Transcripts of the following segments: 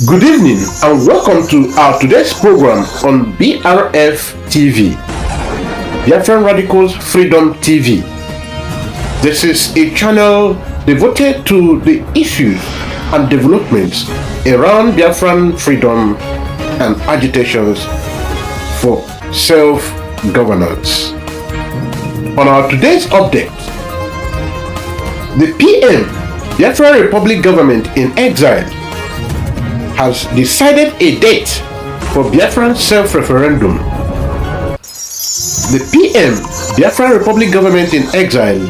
Good evening and welcome to our today's program on BRF TV, Biafran Radicals Freedom TV. This is a channel devoted to the issues and developments around Biafran freedom and agitations for self-governance. On our today's update, the PM, Biafran Republic Government in Exile, has decided a date for Biafran self-referendum. The PM, Biafran Republic Government in Exile,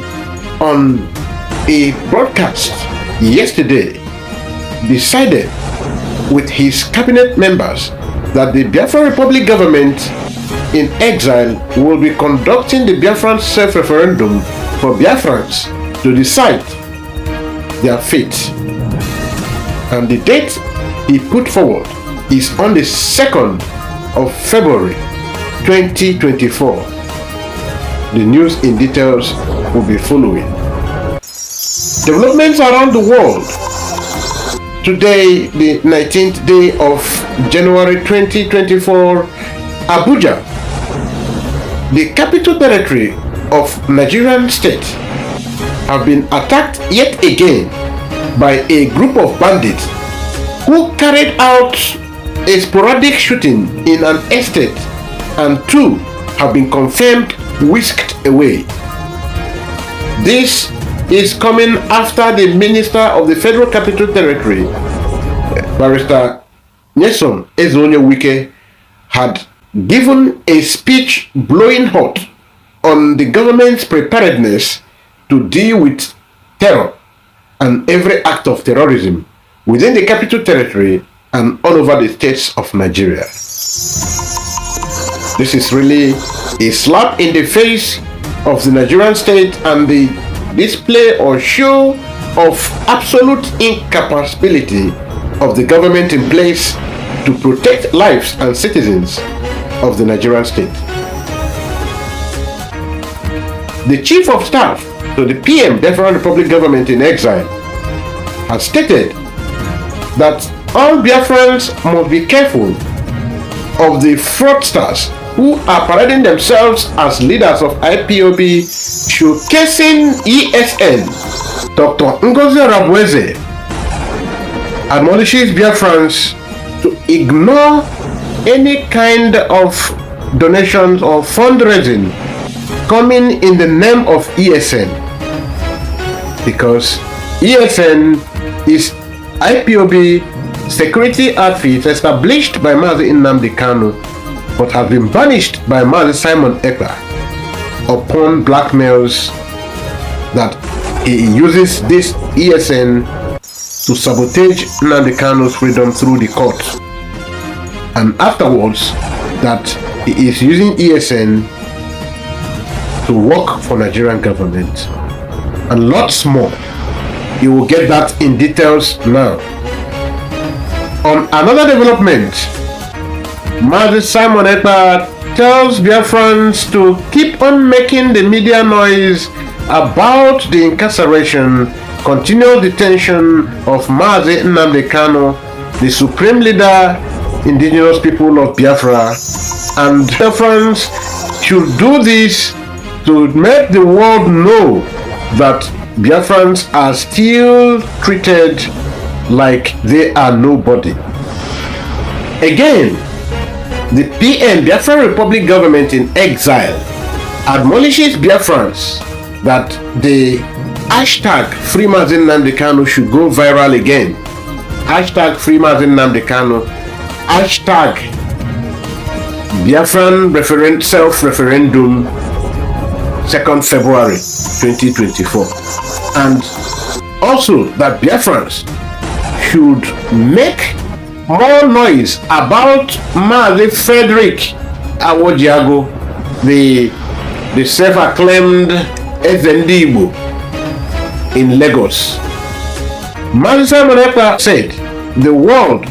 on a broadcast yesterday, decided with his cabinet members that the Biafran Republic Government in Exile will be conducting the Biafran self-referendum for Biafrans to decide their fate. And the date he put forward is on the 2nd of February 2024. The news in details will be following. Developments around the world. Today, the 19th day of January 2024, Abuja, the capital territory of Nigerian state, have been attacked yet again by a group of bandits who carried out a sporadic shooting in an estate, and 2 have been confirmed whisked away. This is coming after the Minister of the Federal Capital Territory, Barrister Nyesom Ezonye-Wike, had given a speech blowing hot on the government's preparedness to deal with terror and every act of terrorism within the capital territory and all over the states of Nigeria. This is really a slap in the face of the Nigerian state and the display or show of absolute incapability of the government in place to protect lives and citizens of the Nigerian state. The Chief of Staff to the PM, Biafran Republic Government in Exile, has stated that all Biafrans must be careful of the fraudsters who are parading themselves as leaders of IPOB, showcasing ESN. Dr. Ngozi Rabweze admonishes Biafrans to ignore any kind of donations or fundraising coming in the name of ESN, because ESN is IPOB security outfit established by Mazi Nnamdi Kanu, but has been banished by Mazi Simon Ekpa upon blackmails that he uses this ESN to sabotage Nnamdi Kanu's freedom through the court, and afterwards that he is using ESN to work for Nigerian government, and lots more. You will get that in details now. On another development, Mazi Simon Ekpa tells Biafrans to keep on making the media noise about the incarceration, continual detention of Mazi Nnamdi Kanu, the supreme leader, indigenous people of Biafra, and Biafrans should do this to make the world know that Biafrans are still treated like they are nobody. Again, the PM, Biafran Republic Government in Exile, admonishes Biafrans that the hashtag Free Mazi Nnamdi Kanu should go viral again. Hashtag Free Mazi Nnamdi Kanu. Hashtag Biafran self-referendum 2nd February 2024. And also that Biafrans should make more noise about Mazi Frederick Awojiago, the self-acclaimed Igbo in Lagos. Mazi Simon Ekpa said the world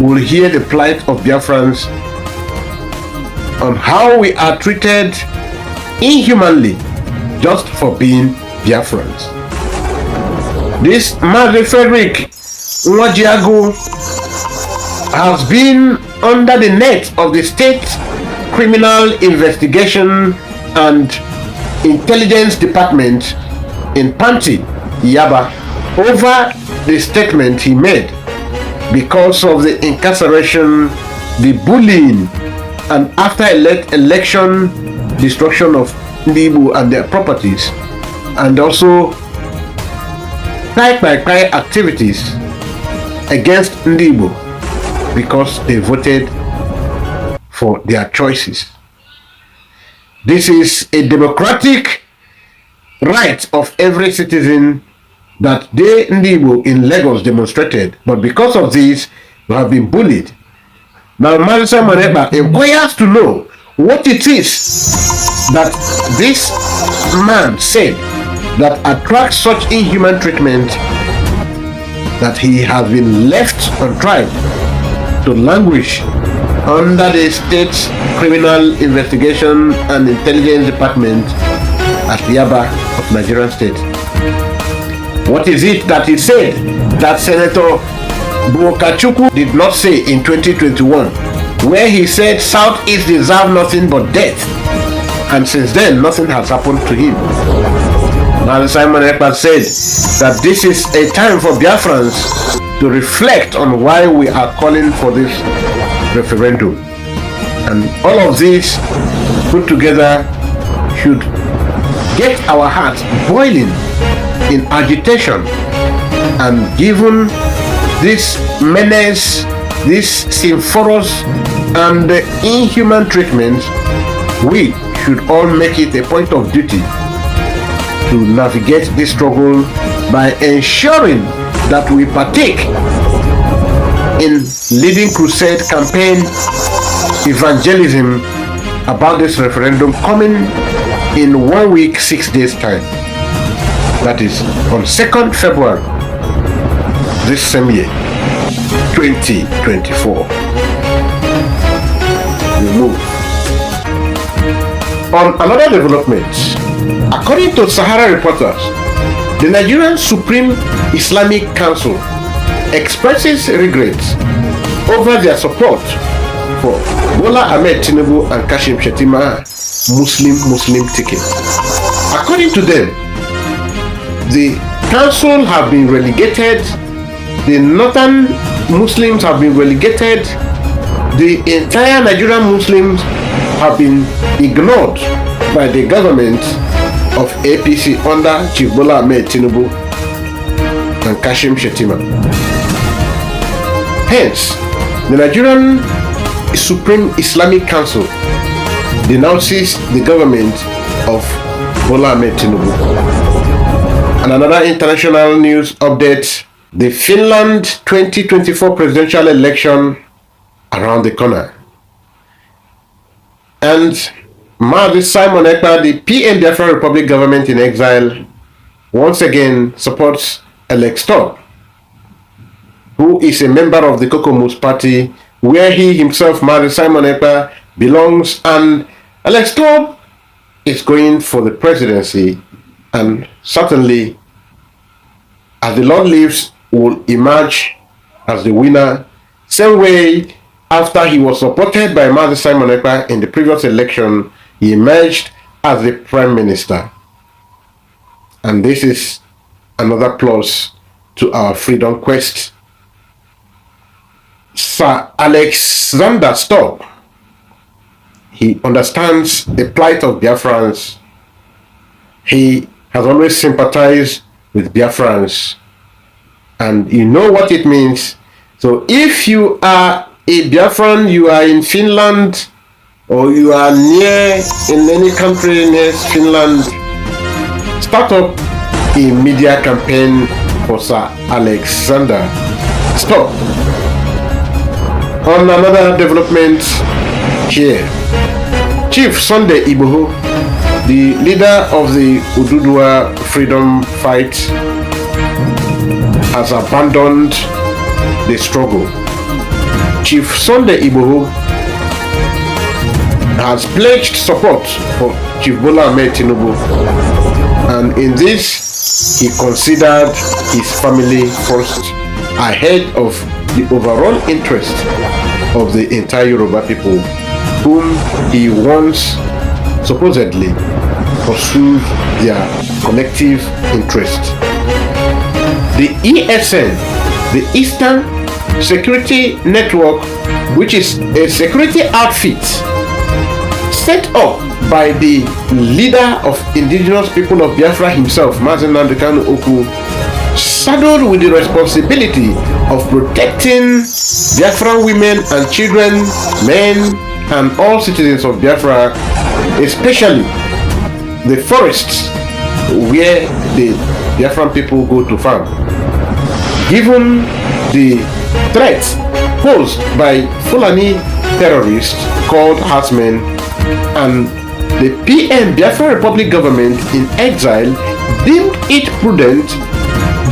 will hear the plight of Biafrans on how we are treated inhumanly just for being Biafrans. This Mazi Frederick Awojiago has been under the net of the State Criminal Investigation and Intelligence Department in Panti, Yaba, over the statement he made because of the incarceration, the bullying, and after election destruction of Igbo and their properties, and also cry activities against Igbo because they voted for their choices. This is a democratic right of every citizen that they Igbo in Lagos demonstrated, but because of this, you have been bullied. Now, Marisa Maneba inquires to know what it is that this man said that attracts such inhuman treatment that he has been left on trial to languish under the State Criminal Investigation and Intelligence Department at Yaba of Nigerian State. What is it that he said that Senator Buokachukwu did not say in 2021, where he said Southeast deserve nothing but death, and since then nothing has happened to him? Now Simon Ekpa said that this is a time for Biafrans to reflect on why we are calling for this referendum, and all of this put together should get our hearts boiling in agitation, and given this menace, this sinfulous and inhuman treatment, we should all make it a point of duty to navigate this struggle by ensuring that we partake in leading crusade campaign evangelism about this referendum coming in 1 week, 6 days time. That is on 2nd February this same year, 2024. We move. On another development, according to Sahara reporters, the Nigerian Supreme Islamic Council expresses regrets over their support for Bola Ahmed Tinubu and Kashim Shettima Muslim ticket. According to them, the council have been relegated, the northern Muslims have been relegated, the entire Nigerian Muslims have been ignored by the government of APC under Chief Bola Ahmed Tinubu and Kashim Shettima. Hence, the Nigerian Supreme Islamic Council denounces the government of Bola Ahmed Tinubu. And another international news update: the Finland 2024 presidential election around the corner. And Mazi Simon Ekpa, the PM Biafran Republic government in exile, once again supports Alex Todd, who is a member of the Kokomus party, where he himself, Mazi Simon Ekpa, belongs, and Alex Todd is going for the presidency, and certainly, as the Lord lives, will emerge as the winner, same way after he was supported by Mazi Simon Ekpa in the previous election, he emerged as the Prime Minister. And this is another plus to our freedom quest. Sir Alexander Stubb, he understands the plight of Biafrans. He has always sympathized with Biafrans, and you know what it means. So if you are a Biafran, you are in Finland, or you are near in any country near Finland, start up a media campaign for Sir Alexander Stubb. On another development here, Chief Sunday Igbo, the leader of the Ududua freedom fight, has abandoned the struggle. Chief Sunday Igbo has pledged support for Chief Bola Ahmed Tinubu, and in this he considered his family first ahead of the overall interest of the entire Yoruba people, whom he once supposedly pursued their collective interest. The ESN, the Eastern Security Network, which is a security outfit set up by the leader of indigenous people of Biafra himself, Mazi Nnamdi Kanu Oku, saddled with the responsibility of protecting Biafran women and children, men, and all citizens of Biafra, especially the forests where the Biafran people go to farm. Given the threat posed by Fulani terrorists called herdsmen, and the PM Biafran Republic government in exile deemed it prudent,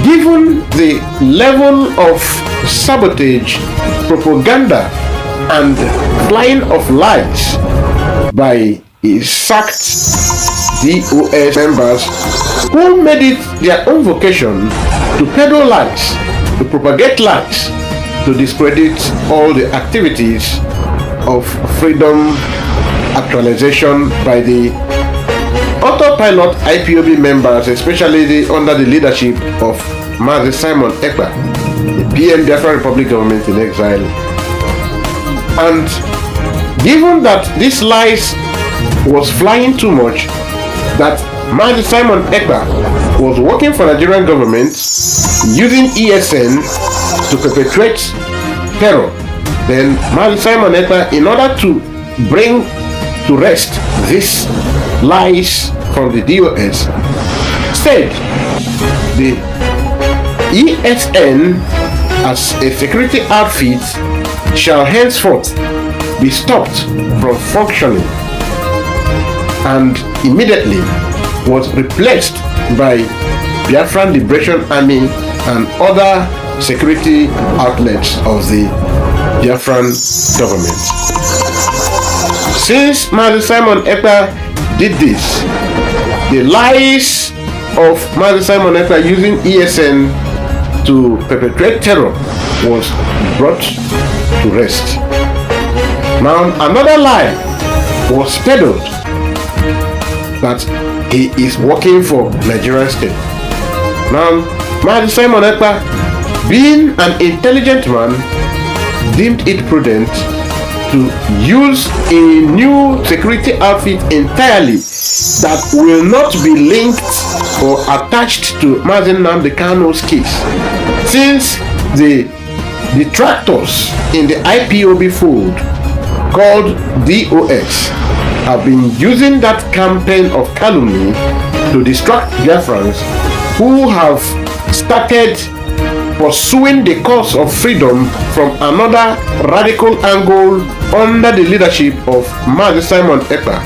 given the level of sabotage, propaganda, and flying of lies by sacked DOS members who made it their own vocation to peddle lies, to propagate lies, to discredit all the activities of freedom actualization by the autopilot IPOB members, especially under the leadership of Mazi Simon Ekpa, the PM Biafran Republic government in exile. And given that this lies was flying too much, that Mazi Simon Ekpa was working for Nigerian government using ESN to perpetrate terror, then Mazi Simon Ekpa, in order to bring to rest these lies from the DOS, said the ESN as a security outfit shall henceforth be stopped from functioning, and immediately was replaced by Biafran Liberation Army and other security outlets of the Biafran government. Since Mazi Simon Ekpa did this, the lies of Mazi Simon Ekpa using ESN to perpetrate terror was brought to rest. Now another lie was peddled, that he is working for Nigerian state. Now Mazi Simon Ekpa, being an intelligent man, deemed it prudent to use a new security outfit entirely that will not be linked or attached to Mazi Nnamdi Kanu's case, since the detractors in the IPOB fold called DOS have been using that campaign of calumny to distract Biafrans who have started pursuing the cause of freedom from another radical angle under the leadership of Mazi Simon Ekpa.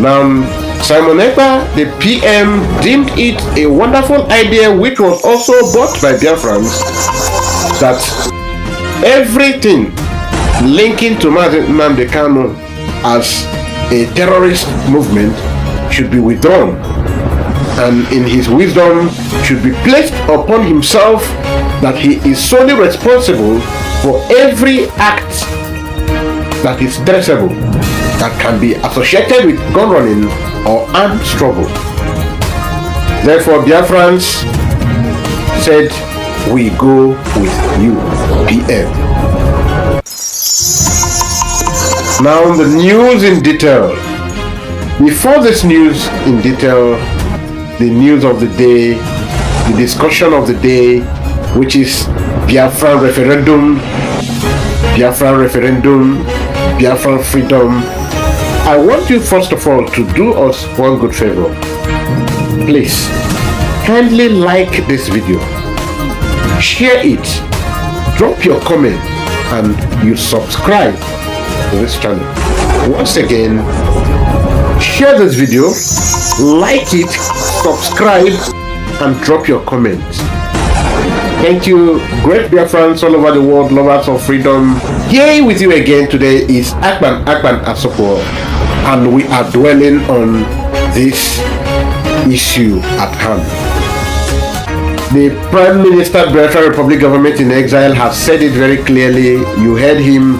Now, Simon Ekpa, the PM, deemed it a wonderful idea, which was also bought by Biafrans, that everything linking to Mazi Nnamdi Kanu as a terrorist movement should be withdrawn, and in his wisdom should be placed upon himself that he is solely responsible for every act that is traceable, that can be associated with gun running or armed struggle. Therefore, Biafrans said, we go with you, PM. Now the news in detail. Before this news in detail, the news of the day, the discussion of the day, which is Biafran referendum, Biafran freedom. I want you first of all to do us one good favor. Please, kindly like this video, share it, drop your comment, and you subscribe to this channel. Once again, share this video, like it, subscribe, and drop your comment. Thank you, great Biafrans all over the world, lovers of freedom. Here with you again today is Akpan Asoko, and we are dwelling on this issue at hand. The Prime Minister, Biafran Republic government in exile, has said it very clearly. You heard him.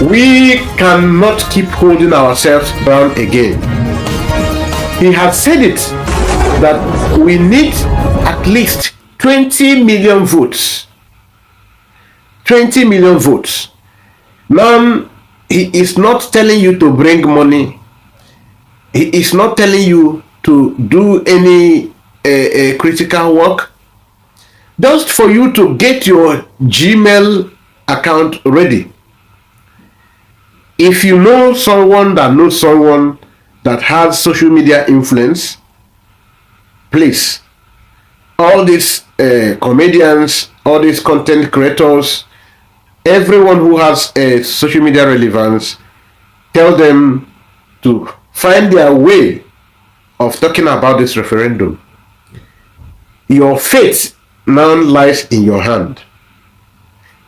We cannot keep holding ourselves down again. He has said it that we need at least 20 million votes. 20 million votes. Now, he is not telling you to bring money. He is not telling you to do any critical work. Just for you to get your Gmail account ready. If you know someone that knows someone that has social media influence, please, all these comedians, all these content creators, everyone who has a social media relevance, tell them to find their way of talking about this referendum. Your fate now lies in your hand.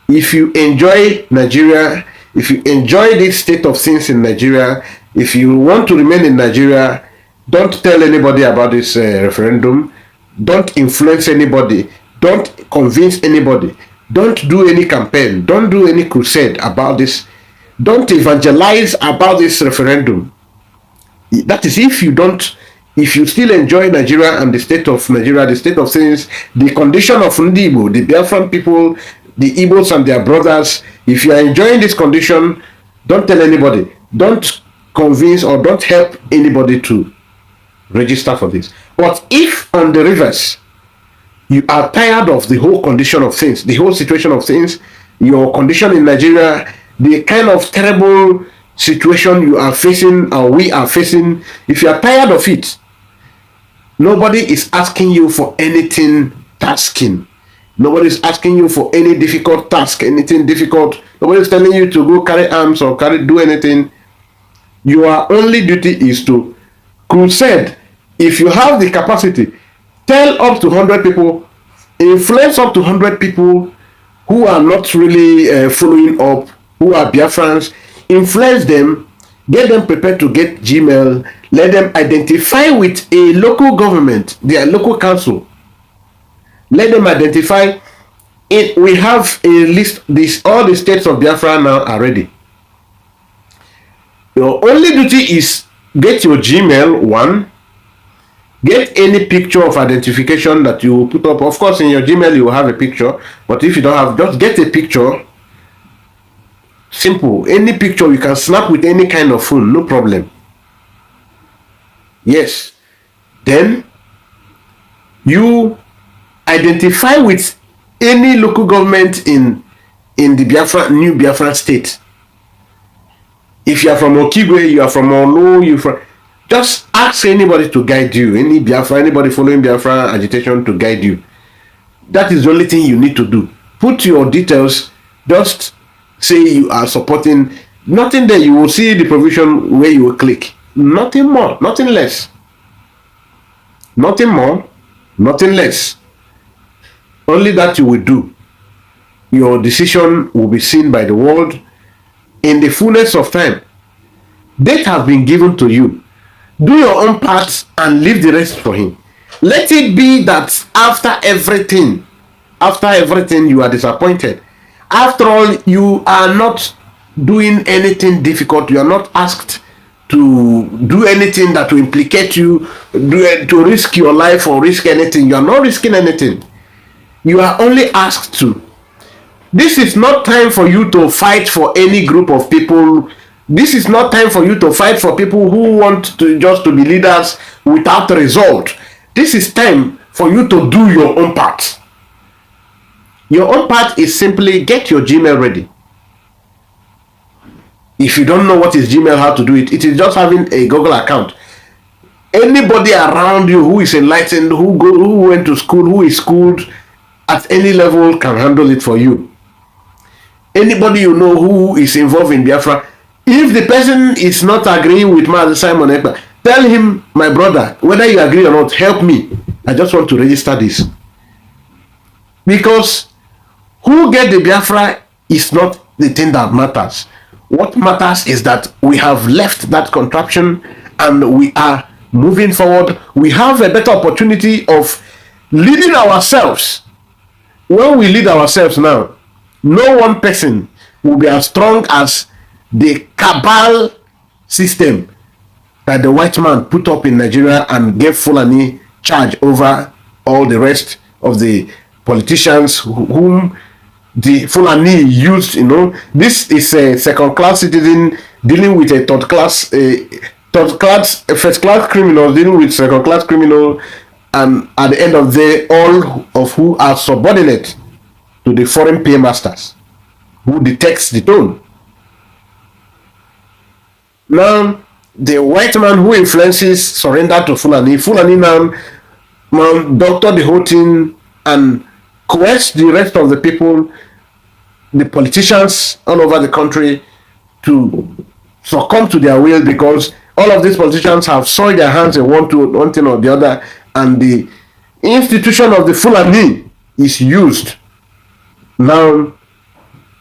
If you enjoy Nigeria, if you enjoy this state of things in Nigeria, if you want to remain in Nigeria, don't tell anybody about this referendum. Don't influence anybody. Don't convince anybody. Don't do any campaign. Don't do any crusade about this. Don't evangelize about this referendum. That is if you still enjoy Nigeria and the state of Nigeria, the state of things, the condition of Igbo, the Biafran people, the Igbos and their brothers. If you are enjoying this condition, don't tell anybody. Don't convince or don't help anybody to register for this. But if on the reverse, you are tired of the whole condition of things, the whole situation of things, your condition in Nigeria, the kind of terrible situation you are facing or we are facing, if you are tired of it, nobody is asking you for anything tasking. Nobody is asking you for any difficult task, anything difficult. Nobody is telling you to go carry arms or do anything. Your only duty is to crusade. If you have the capacity, tell up to 100 people, influence up to 100 people who are not really following up, who are Biafrans, influence them, get them prepared to get Gmail, let them identify with a local government, their local council. Let them identify it. We have a list, all the states of Biafra now are ready. Your only duty is get your Gmail, one, get any picture of identification that you put up. Of course, in your Gmail, you will have a picture, but if you don't have, just get a picture. Simple. Any picture you can snap with any kind of phone, no problem. Yes. Then you identify with any local government in the new Biafran state. If you are from Okigwe, you are from Olu, just ask anybody to guide you, anybody following Biafra agitation to guide you. That is the only thing you need to do. Put your details, just say you are supporting, nothing there, you will see the provision where you will click. Nothing more, nothing less. Nothing more, nothing less. Only that you will do. Your decision will be seen by the world in the fullness of time. Date has been given to you. Do your own part and leave the rest for him. Let it be that after everything you are disappointed. After all, you are not doing anything difficult. You are not asked to do anything that will implicate you, to risk your life or risk anything. You are not risking anything. You are only asked to. This is not time for you to fight for any group of people. This is not time for you to fight for people who want to just to be leaders without result. This is time for you to do your own part. Your own part is simply get your Gmail ready. If you don't know what is Gmail, how to do it, it is just having a Google account. Anybody around you who is enlightened, who went to school, who is schooled at any level can handle it for you. Anybody you know who is involved in Biafra, if the person is not agreeing with Mazi Simon Ekpa, tell him, my brother, whether you agree or not, help me. I just want to register this. Because who get the Biafra is not the thing that matters. What matters is that we have left that contraption and we are moving forward. We have a better opportunity of leading ourselves. When we lead ourselves now, no one person will be as strong as the cabal system that the white man put up in Nigeria and gave Fulani charge over all the rest of the politicians whom the Fulani used. This is a second-class citizen dealing with a first-class criminal dealing with second-class criminal, and at the end of the day, all of who are subordinate to the foreign paymasters who detects the tone. Now, the white man who influences surrender to Fulani now doctor the whole thing and coerce the rest of the people, the politicians all over the country, to succumb to their will, because all of these politicians have soiled their hands in one thing or the other, and the institution of the Fulani is used now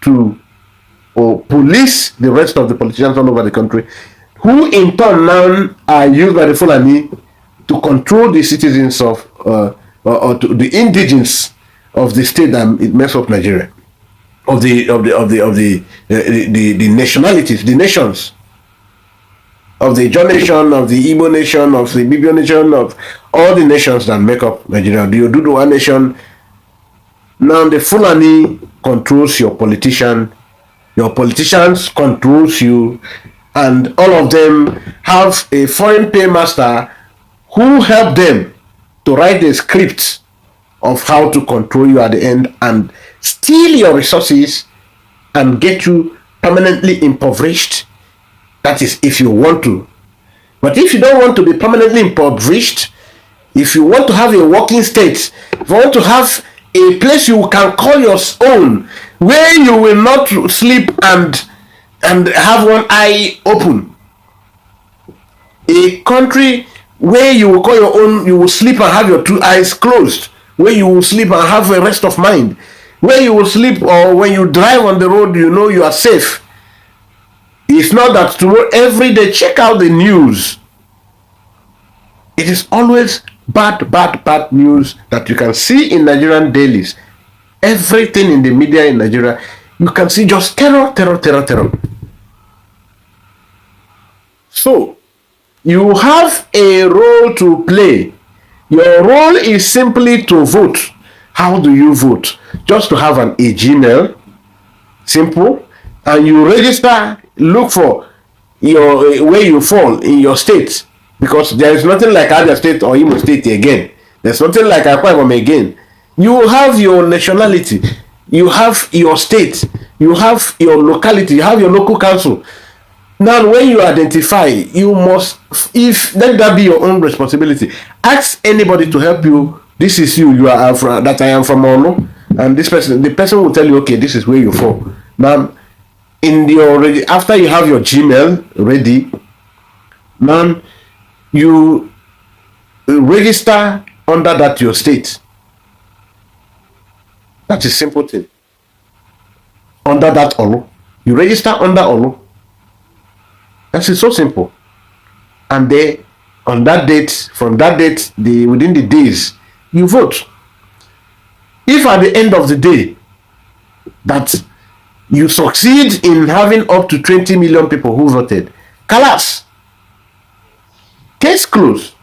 to police the rest of the politicians all over the country, who in turn now are used by the Fulani to control the citizens of or to the indigenes of the state that it mess up Nigeria, of the nationalities, the nations, of the John nation, of the Igbo nation, of the Biafran nation, of all the nations that make up Nigeria, the Oduduwa nation. Now the Fulani controls your politicians controls you, and all of them have a foreign paymaster who help them to write the script of how to control you at the end and steal your resources and get you permanently impoverished. That is if you want to. But if you don't want to be permanently impoverished, if you want to have a working state, if you want to have a place you can call your own, where you will not sleep and have one eye open, a country where you will call your own, you will sleep and have your two eyes closed, where you will sleep and have a rest of mind, where you will sleep, or when you drive on the road, you know you are safe. It's not that tomorrow, every day, check out the news. It is always bad news that you can see in Nigerian dailies. Everything in the media in Nigeria, you can see just terror. So, you have a role to play. Your role is simply to vote. How do you vote? Just to have a Gmail, simple, and you register, look for where you fall in your state, because there is nothing like Abia State or Imo State again. There's nothing like Akwa Ibom again. You have your nationality, you have your state, you have your locality, you have your local council. Now, when you identify, you must, let that be your own responsibility. Ask anybody to help you. This is you are from, that I am from Ono, and the person will tell you, okay, this is where you fall. Now, after you have your Gmail ready, now you register under that your state. That is simple thing. Under that Olu, you register under Olu. That is so simple. And then on that date, from that date, within the days, you vote. If at the end of the day that you succeed in having up to 20 million people who voted, kalas, case closed.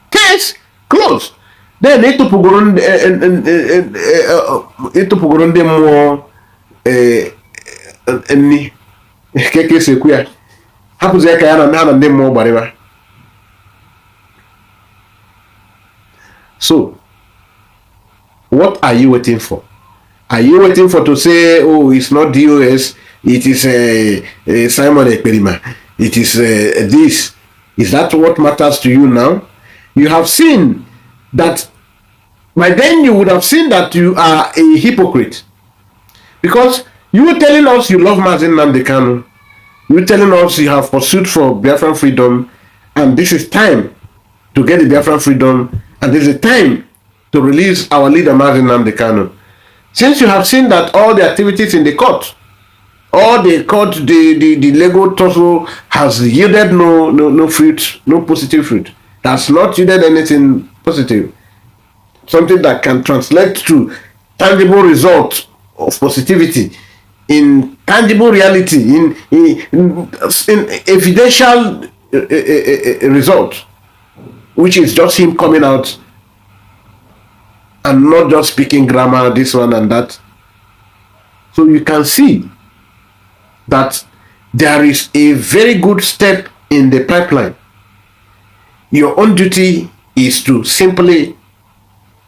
Case closed. Then it to Pugurundi more any keke sekuya. Hakuze kaya na nde more bariba. So, what are you waiting for? Are you waiting for to say, oh, it's not DOS, it is Simon Ekperima, it is this? Is that what matters to you now? You have seen that, by then you would have seen that you are a hypocrite. Because you were telling us you love Mazi Nnamdi Kanu, you were telling us you have pursued for Biafran freedom, and this is time to get the Biafran freedom, and this is time to release our leader Mazi Nnamdi Kanu. Since you have seen that all the activities in the court, the legal tussle has yielded no fruit, no positive fruit. That's not yielded anything positive. something that can translate to tangible results of positivity, in tangible reality, in evidential result, which is just him coming out and not just speaking grammar, this one and that. So you can see that there is a very good step in the pipeline. Your own duty is to simply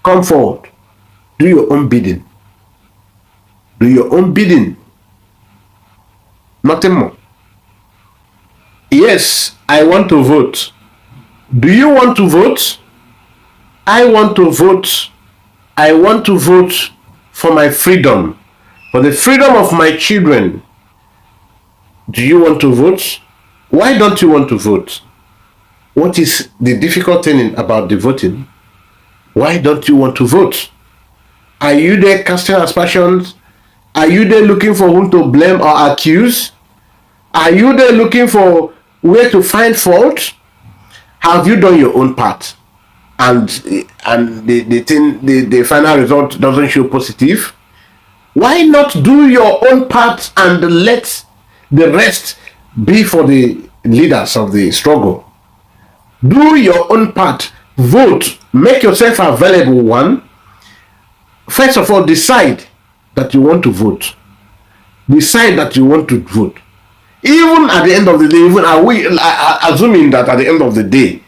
come forward, do your own bidding. Do your own bidding. Nothing more. Yes, I want to vote. Do you want to vote? I want to vote. I want to vote for my freedom, for the freedom of my children. Do you want to vote? Why don't you want to vote? What is the difficult thing about the voting? Why don't you want to vote? Are you there casting aspersions? Are you there looking for whom to blame or accuse? Are you there looking for where to find fault? Have you done your own part? And the final result doesn't show positive? Why not do your own part and let the rest be for the leaders of the struggle? Do your own part. Vote. Make yourself available. One. First of all, decide that you want to vote. Decide that you want to vote. Even at the end of the day, even are we assuming that at the end of the day,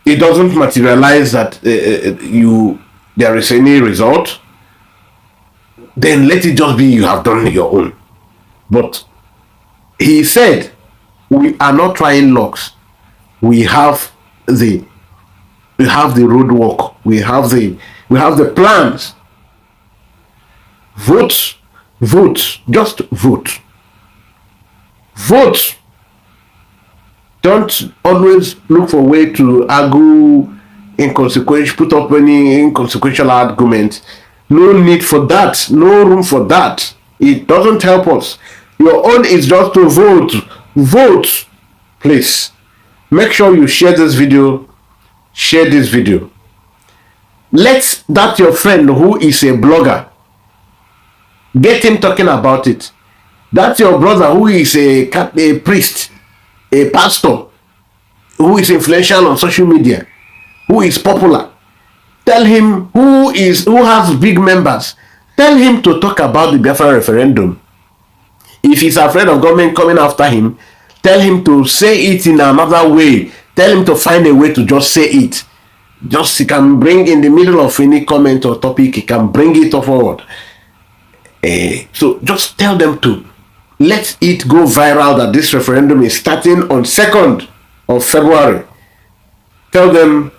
it doesn't materialize that there is any result, then let it just be you have done your own. But he said, we are not trying locks. We have the roadwork. We have the plans. Vote, vote, just vote. Vote. Don't always look for a way to argue inconsequential, put up any inconsequential argument. No need for that. No room for that. It doesn't help us. Your own is just to vote. Vote. Please. Make sure you share this video. Share this video. Let that your friend who is a blogger, get him talking about it. That's your brother who is a priest, a pastor, who is influential on social media, who is popular. Tell him who has big members. Tell him to talk about the Biafran referendum. If he's afraid of government coming after him, tell him to say it in another way. Tell him to find a way to just say it. Just he can bring in the middle of any comment or topic, he can bring it forward. So just tell them to let it go viral that this referendum is starting on 2nd of February. Tell them,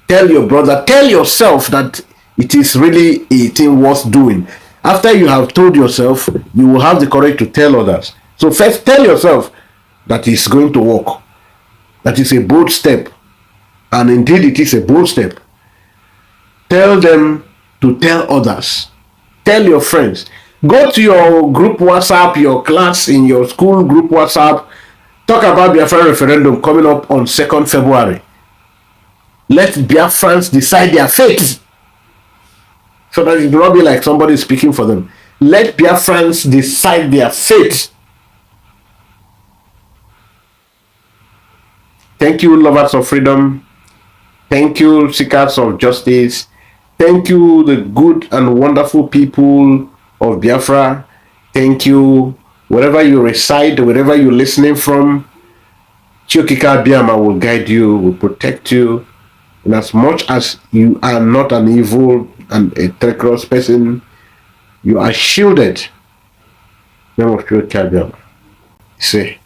tell your brother, tell yourself that it is really a thing worth doing. After you have told yourself, you will have the courage to tell others. So first tell yourself that it's going to work. That is a bold step. And indeed it is a bold step. Tell them to tell others. Tell your friends. Go to your group WhatsApp, your class in your school group WhatsApp. Talk about Biafran referendum coming up on 2nd February. Let Biafrans decide their fate. So that it will not be like somebody speaking for them. Let Biafrans decide their fate. Thank you, lovers of freedom. Thank you, seekers of justice. Thank you, the good and wonderful people of Biafra. Thank you, wherever you reside, wherever you're listening from. Chiokika Biama will guide you, will protect you. And as much as you are not an evil and a treacherous person, you are shielded. Name of Chiokika Biama. Say,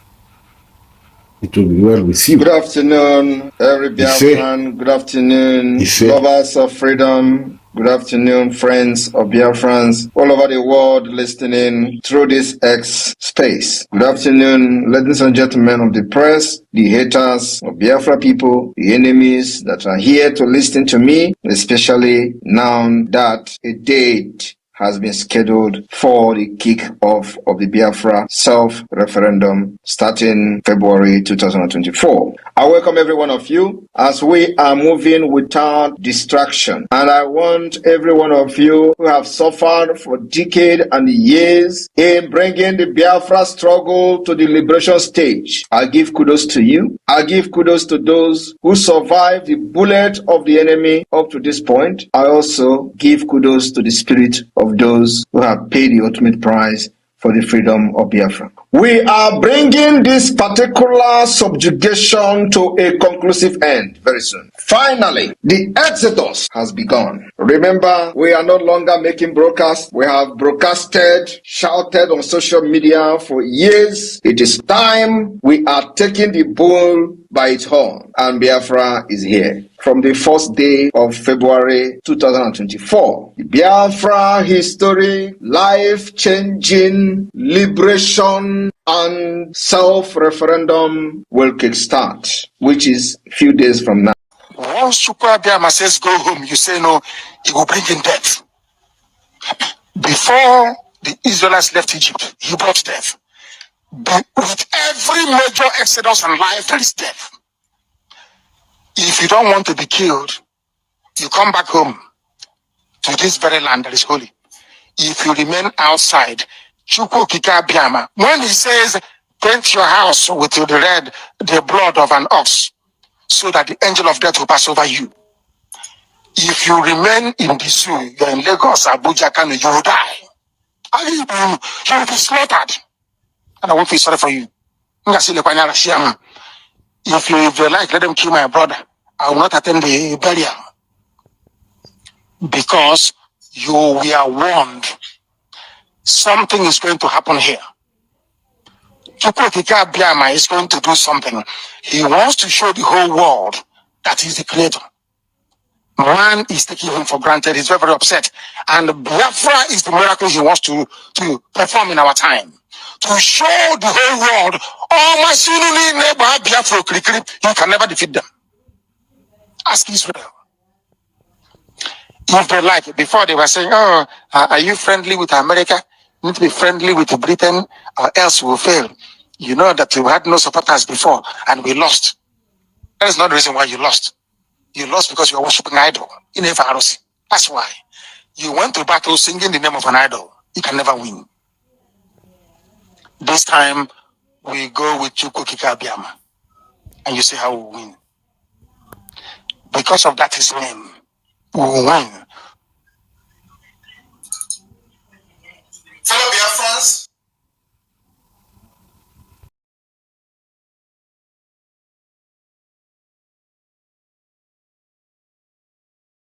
it will be well with you. Good afternoon, every Biafran. Good afternoon, lovers of freedom. Good afternoon, friends of Biafrans all over the world listening through this X space. Good afternoon, ladies and gentlemen of the press, the haters of Biafra people, the enemies that are here to listen to me, especially now that a date has been scheduled for the kick-off of the Biafra self-referendum starting February 2024. I welcome every one of you as we are moving without distraction. And I want every one of you who have suffered for decades and years in bringing the Biafra struggle to the liberation stage. I give kudos to you. I give kudos to those who survived the bullet of the enemy up to this point. I also give kudos to the spirit of those who have paid the ultimate price for the freedom of Biafra. We are bringing this particular subjugation to a conclusive end very soon. Finally, the exodus has begun. Remember, we are no longer making broadcasts. We have broadcasted, shouted on social media for years. It is time we are taking the bull by its horn, and Biafra is here. From the first day of February 2024, the Biafra history, life-changing liberation and self-referendum will kickstart, which is a few days from now. Once Chukwuabiama says go home, you say no, he will bring in death. Before the Israelites left Egypt, he brought death. With every major exodus in life, there is death. If you don't want to be killed, you come back home to this very land that is holy. If you remain outside, Chukwuabiama, when he says, paint your house with the blood of an ox, so that the angel of death will pass over you. If you remain in the zoo, you're in Lagos, Abuja, Kano, you will die. You will be slaughtered. And I won't feel sorry for you. If you like, let them kill my brother. I will not attend the burial. Because you were warned. Something is going to happen here. Chukwuabiama is going to do something. He wants to show the whole world that he's the creator. Man is taking him for granted. He's very, very upset. And Biafra is the miracle he wants to perform in our time. To show the whole world, oh, my son, Biafra, he can never defeat them. Ask Israel. If they like it, before they were saying, oh, are you friendly with America? You need to be friendly with Britain, or else we'll fail. You know that you had no supporters before, and we lost. That is not the reason why you lost. You lost because you were worshiping an idol in a Pharisee. That's why. You went to battle singing the name of an idol. You can never win. This time, we go with Chukwuabiama. And you see how we win. Because of that, his name, we will win.